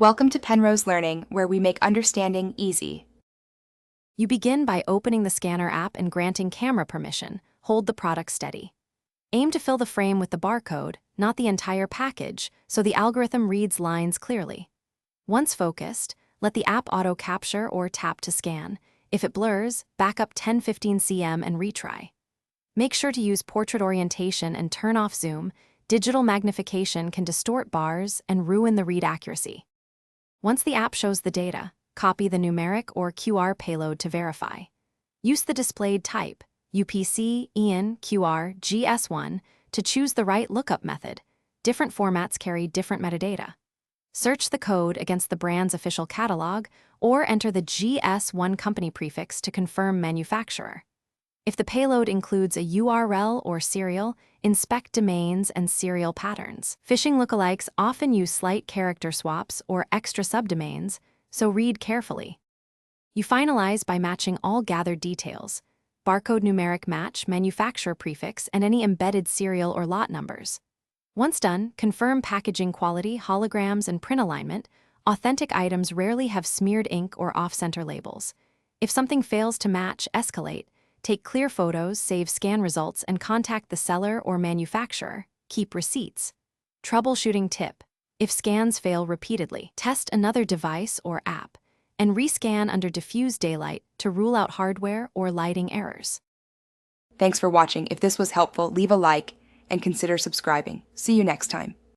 Welcome to Penrose Learning, where we make understanding easy. You begin by opening the scanner app and granting camera permission. Hold the product steady. Aim to fill the frame with the barcode, not the entire package, so the algorithm reads lines clearly. Once focused, let the app auto-capture or tap to scan. If it blurs, back up 10-15 cm and retry. Make sure to use portrait orientation and turn off zoom. Digital magnification can distort bars and ruin the read accuracy. Once the app shows the data, copy the numeric or QR payload to verify. Use the displayed type, UPC, EAN, QR, GS1, to choose the right lookup method. Different formats carry different metadata. Search the code against the brand's official catalog or enter the GS1 company prefix to confirm manufacturer. If the payload includes a URL or serial, inspect domains and serial patterns. Phishing lookalikes often use slight character swaps or extra subdomains, so read carefully. You finalize by matching all gathered details: barcode numeric match, manufacturer prefix, and any embedded serial or lot numbers. Once done, confirm packaging quality, holograms, and print alignment. Authentic items rarely have smeared ink or off-center labels. If something fails to match, escalate. Take clear photos, save scan results, and contact the seller or manufacturer. Keep receipts. Troubleshooting tip: if scans fail repeatedly, test another device or app, and rescan under diffuse daylight to rule out hardware or lighting errors. Thanks for watching. If this was helpful, leave a like and consider subscribing. See you next time.